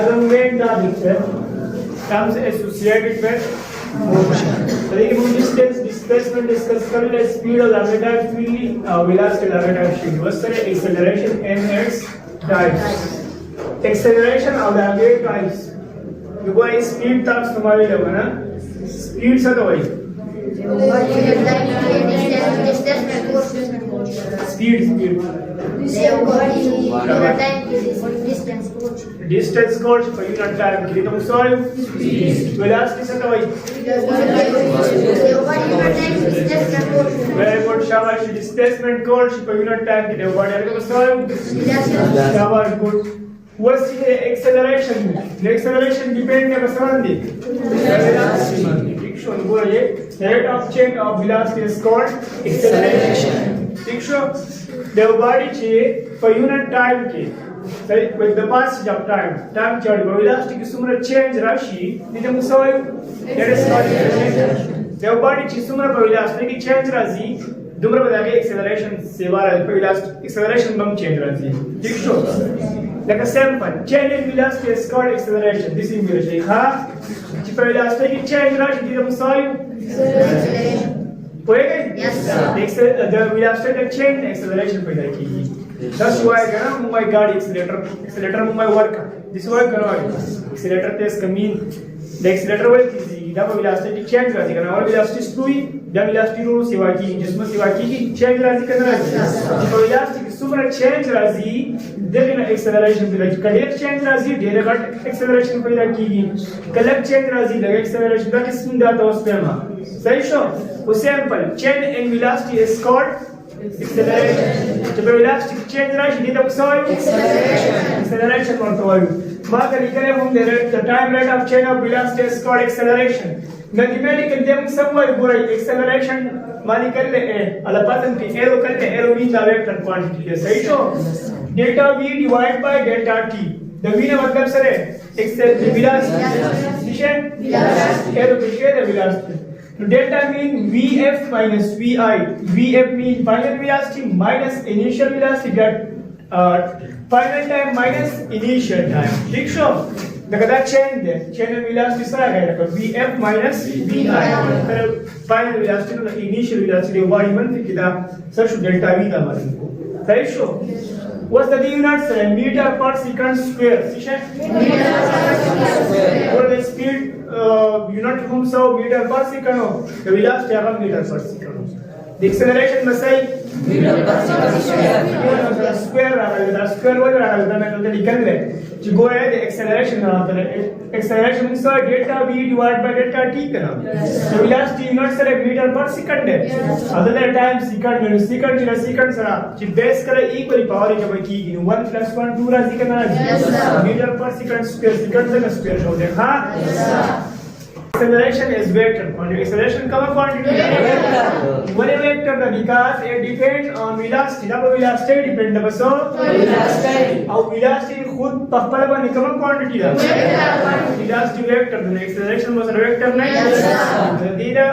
the movement comes associated with motion. So if we distance displacement discuss कर ले speed of lambda type field velocity lambda type field was there acceleration and its types acceleration of lambda types you go speed types तुम्हारे लोग ना speed से तो वही speed distance course per unit time के लिए तो सॉल्व velocity से तो वही very good शाबाश displacement course per unit time के लिए बॉडी को सॉल्व शाबाश good what's the acceleration the acceleration depend on the velocity ठीक है ये rate of change of velocity is called acceleration ठीक है the body change per unit time के with the passage of time change velocity की सुमर change राशि निजे Mousavi that is called acceleration the body change सुमर velocity की change राशि दुमर बदले acceleration सेवा velocity acceleration बम change राशि ठीक है like a sample change in velocity is called acceleration this is velocity ha की velocity की change राशि निजे मुसावी acceleration होएगा yes sir the velocity change acceleration पैदा की that's why करा मुंबई गाड़ी accelerator मुंबई work this why करो accelerator तेज कमी the accelerator वाली चीज़ इधर पर velocity change राजी करना और velocity slow ही जब velocity रो सेवा की जिसमें सेवा की change राजी करना जब velocity की सुपर change राजी देखना acceleration पैदा की कलेक्ट change राजी ढेर घट acceleration पैदा की कलेक्ट change राजी लगे acceleration का किस्म दाता उस पे माँ सही शो उस sample change in velocity is called acceleration जब velocity change राजी निधम सॉरी acceleration मरतो वायु बात करें हम the time rate of change of velocity is called acceleration mathematical them somewhere बुराई acceleration मानी कर ले अल्लाह पातन की arrow कर ले arrow means the vector quantity है सही show delta v divided by delta t the v का मतलब सर है velocity arrow पीछे है velocity तो delta mean vf minus vi vf mean final velocity minus initial velocity that final time minus initial time ठीक शो देखा change दे change velocity सारा है तो vf minus vi फिर final velocity तो initial velocity y बनती किधर सर शो delta v का मतलब को सही show what's the units meter per second square ठीक है और the speed unit हम सब meter per second हो तो velocity आगा meter per second हो the acceleration Masai meter per second square रहा square वाला रहा मैं तो निकल गए जो go है the acceleration रहा acceleration means delta v divided by delta t करा so velocity unit से meter per second है other time second minute second जिला second सरा जो base करे equal power जब की 1 plus 1 2 राजी करना meter per second square second से square हो जाए हाँ acceleration is vector quantity acceleration कब quantity one vector का because it depends on velocity जब velocity depend है so velocity और velocity खुद पहले बनी कब quantity है velocity vector तो acceleration was vector नहीं दीदा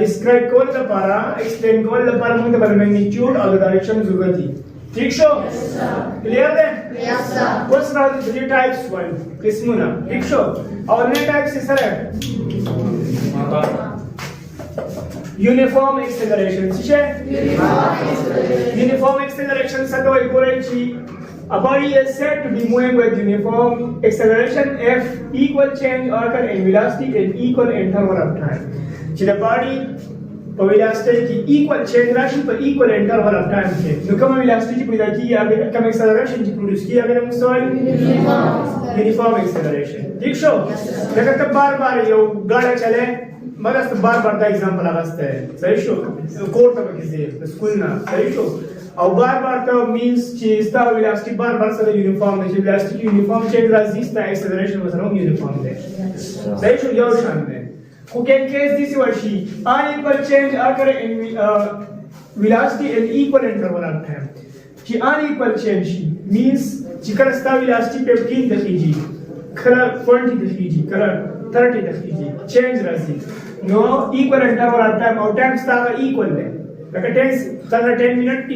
describe कौन सा पारा explain कौन सा पारा मुझे बता magnitude और direction जुगा थी ठीक show clear then yes sir what's now the three types one किस्मुना ठीक शो और नए types से सर uniform acceleration ठीक है uniform acceleration से तो एक बोले ची a body is said to be moving with uniform acceleration if equal change occur in velocity in equal interval of time ची the body velocity की equal change राशि पर equal interval of time है तो कम velocity पैदा की आगे कम acceleration की प्रोड्यूस की आगे हम सॉरी uniform acceleration ठीक शो देखो तो बार-बार ये गाड़ी चले मगर तो बार-बार का एग्जांपल लगाते हैं सही शो कोर्ट में किसी स्कूल ना सही शो और बार-बार तो means चीज ता velocity बार-बार से uniform है velocity uniform change राशि ता acceleration में सर uniform है सही शो यो शान में who can case this or she unequal change occur in velocity in equal interval of time she unequal change means chicken स्टा velocity 15 दखीजी खरा 20 दखीजी खरा 30 दखीजी change राशि no equal interval of time और time स्टा का equal है लगा 10 मिनट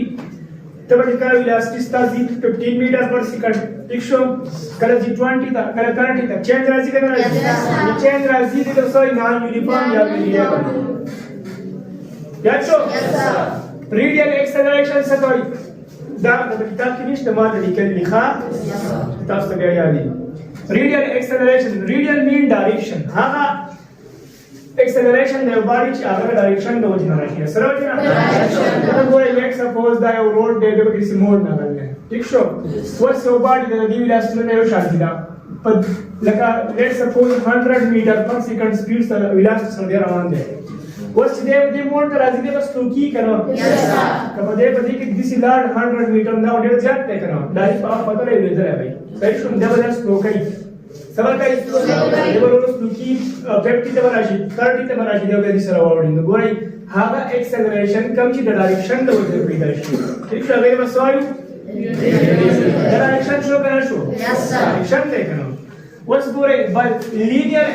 तब इसका velocity स्टा 15 मीटर पर सेकंड ٹھیک شو کله جی 20 تا کله 30 تا چینج راځي کنه راځي چینج راځي د سوی نان یونیفارم یا ملي یا شو ریډیال ایکسلریشن څه کوي دا د کتاب کې نشته ما د لیکل لیکه تاسو ته بیا یادي ریډیال ایکسلریشن ریډیال مین ډایرکشن هغه acceleration the body چې هغه ډایرکشن د وجه نه راځي سره وجه نه دا ګورې لیک سپوز دا یو روډ دی د کیسې موډ نه راځي ٹھیک شو وس یو باډي د دی ویلاسټي نه یو شان دي دا لکه لیټ سپوز 100 میټر پر سیکنډ سپیډ سره ویلاسټي سره روان دی وس چې د موډ ته راځي د بس لوکی کنه کله دې په دې کې د سی لاړ 100 میټر دا ډېر زیات دی کنه دا په پته لري دی بھائی صحیح شو دا ولر سلوکای سبا کای دیولوس لوکی 50 ته وراشي 30 ته وراشي دا به سره وړي نو ګورئ هغه ایکسلریشن کم چې د ډایرکشن د وجه پیدا شي ٹھیک شو هغه مسوایو ډایرکشن شو کنه شو ډایرکشن دی کنه وس ګورئ لینیئر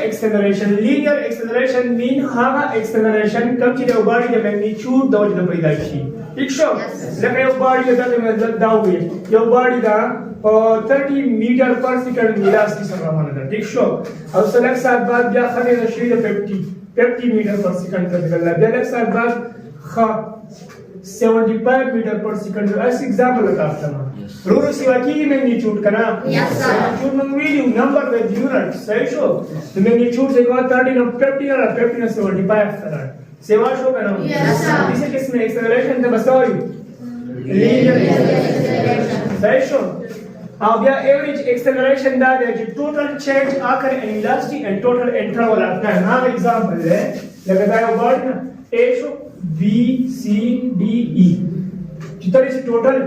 ایکسلریشن مین هغه ایکسلریشن کم چې د باډي د میگنیچیود د وجه پیدا شي ٹھیک شو لکه یو باډي د مطلب دا وي یو باډي دا 30 میټر پر سیکنډ ویلاسټي سره روانه ده ٹھیک شو او سلک سات بعد بیا خلې د شي د 50 میټر پر سیکنډ ته بیا لک سات بعد 75 میټر پر سیکنډ اس ایگزامپل تاسو ته رورو سیوا کیږي میگنیچیود کنه میگنیچیود موږ ویلو نمبر د یونټ صحیح شو د میگنیچیود څنګه 30 نو 50 نه 50 نه 75 سره سیوا شو کنه دغه قسم ایکسلریشن ته بسوي لینیئر صحیح شو او بیا ایوریج ایکسلریشن دا دی چې ټوټل چینج اکر ان ویلاسټي اینڈ ټوټل انټرول اف ټایم هغه ایگزامپل دی لکه دا یو ورډ ا شو بی سی ډي ای چې ترې ټوټل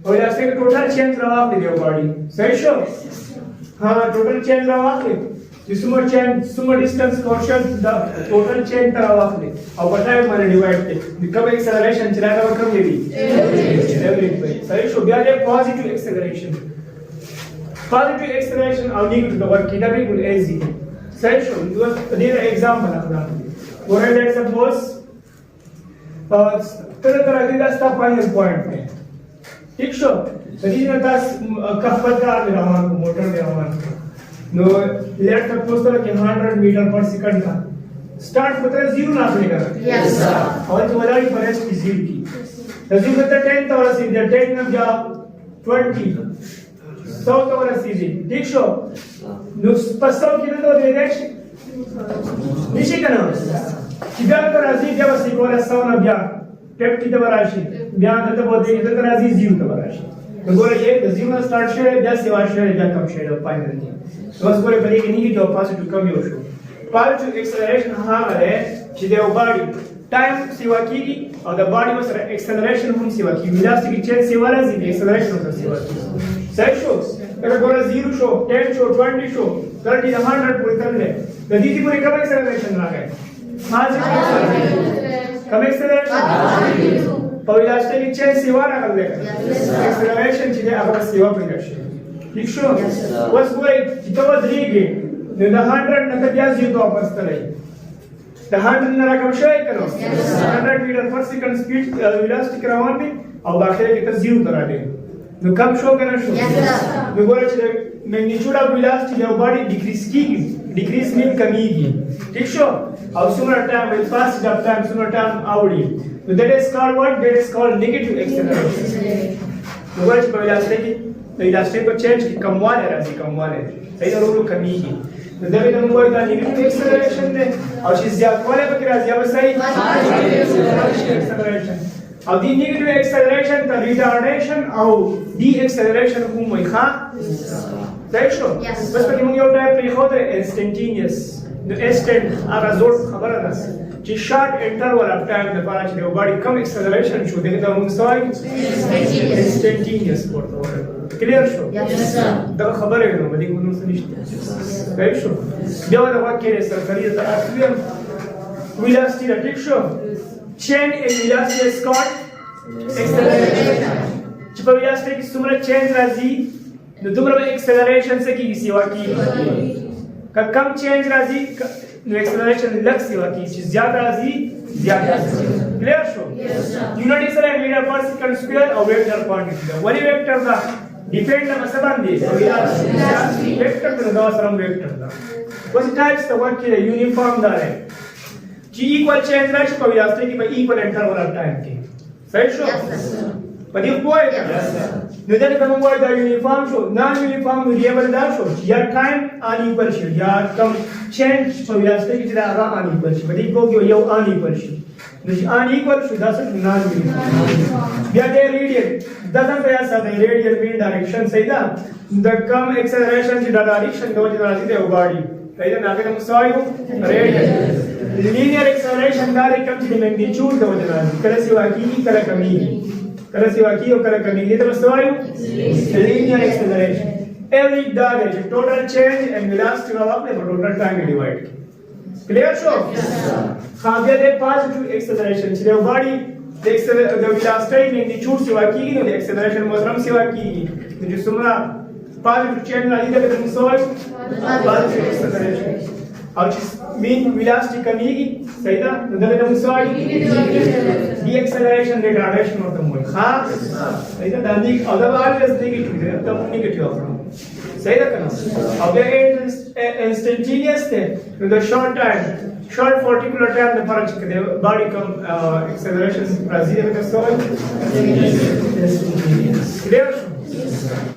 او ویلاسټي ټوټل چینج راوړي دی باډي صحیح شو ها ټوټل چینج راوړي چې څومره چینج څومره ډیسټنس کورشن دا ټوټل چینج راوړي او په ټایم باندې ډیوایډ دی د کوم ایکسلریشن چې راغلی کوم دی ایوریج صحیح شو بیا دی پوزټیو ایکسلریشن positive acceleration or negative the work kita bhi will easy صحیح شو دې example اخلم ورته let's suppose تر دې دا ستا فائنل پوائنٹ ہے ٹھیک شو دې نه تاسو کفر کار روان موټر روان نو let's suppose that 100 meter per second था start पता 0 ना आपने करा yes sir और जो वाला डिफरेंस की 0 की तो 0 पता 10 तो वाला 10 में जा 20 100 ته ورسېږي ٹھیک شو نو په 100 کې نه دوه ډایرکشن نشي کنه چې بیا ته راځي بیا وسې کوله 100 نه بیا 50 ته وراشي بیا دته بده کې ته راځي 0 ته وراشي نو ګوره یې د 0 نه سٹارټ شوی بیا سیوا شوی بیا کم شوی فائنل دی نو اوس ګوره په دې کې نیگیټیو او پوزټیو کم یو شو پوزټیو ایکسلریشن هغه دی چې د باډي ټایم سیوا کیږي او د باډي سره ایکسلریشن هم سیوا کیږي ویلاسټي چینج سیوا راځي د ایکسلریشن سره سیوا کیږي صحیح شو اگر ګوره 0 شو 10 شو 20 شو 30 100 پورې تللی د دې پورې کوم ایکسلریشن راغی کوم ایکسلریشن په ویلاسټي کې چینج سیوا راغلی ایکسلریشن چې هغه سیوا پیدا شي ٹھیک شو اوس ګوره چې ته ودرېږې نو د 100 نه بیا 0 ته واپس تللی د 100 نه راکم شوی کنه 100 میټر پر سیکنډ سپیډ ویلاسټي روان دی او داخله کې ته 0 ته راځي نو کم شو کنه شو نو ګوره چې میگنیچیود اف ویلاسټي د باډي ډیکریز کیږي ډیکریز مین کمیږي ټیک شو او څومره ټایم ویل پاس د ټایم څومره ټایم اوړي نو دیٹ از کالډ واټ دیٹ از کالډ نیگیټیو ایکسلریشن نو ګوره چې په ویلاسټي کې د ویلاسټي په چینج کې کمواله راځي کمواله صحیح ورو کمیږي نو دا به موږ وایو دا نیگیټیو ایکسلریشن دی او چې زیاتواله پکې راځي او صحیح ایکسلریشن او دی نیگیټیو ایکسلریشن ته ریټارډیشن او ډی ایکسلریشن کوم وایي ښه صحیح شو بس پکې موږ یو ټایپ پرېښود دی انسټنټینیس نو انسټنټ هغه زوړ خبره ده چې شارټ انټرول اف ټایم لپاره چې یو باډي کم ایکسلریشن شو دغه ته موږ څه وایو انسټنټینیس ورته وایو کلیر شو دا خبره ده نو دې کوم څه نشته صحیح شو بیا دا واکه سره کړی ته اصلي ویلاسټي ټیک شو change in velocity is called acceleration چې په velocity کې څومره change راځي نو دومره acceleration څه کیږي سیوا کیږي که کم change راځي نو acceleration لږ سیوا کیږي چې زیات راځي زیات کلیر شو یونټ سره میټر پر سیکنډ سکوير او ویکټر کوانټیټي دا ولی ویکټر دا depend لما سبان دي velocity vector ده سرم vector ده وش types the work here uniform ده है g equal change रहा है شو velocity की by equal interval of time के सही शो but if boy نذر كم boy ده uniform شو non uniform variable ده شو या time unequal شو या कम change شو velocity की तरह आगा unequal शो but if को क्यों यो unequal show This unequal should thus non-uniform. We are there radial. Doesn't say as the radial mean direction. Say that the come acceleration in the direction goes to the body. Say that now we saw you radial. Linear acceleration that comes to the magnitude goes to the. Kala siwaki, kala kami. Kala siwaki or kala kami. This was saw you linear acceleration. Every direction, total change and velocity of the total time divide. Clear, sure? Yes, sir. Have the positive acceleration. So the body, the velocity magnitude siwa ki, the acceleration masram siwa ki. The sumra positive change na ida bedum solve positive acceleration. Which mean velocity kamigi, saida. The bedum solve the acceleration retardation of the mole. Ha, saida. Dandi otherwise negative. The negative from. Say that now. Instantaneous with a short time, short particular time, the body come acceleration Brazil with the soil. Clear?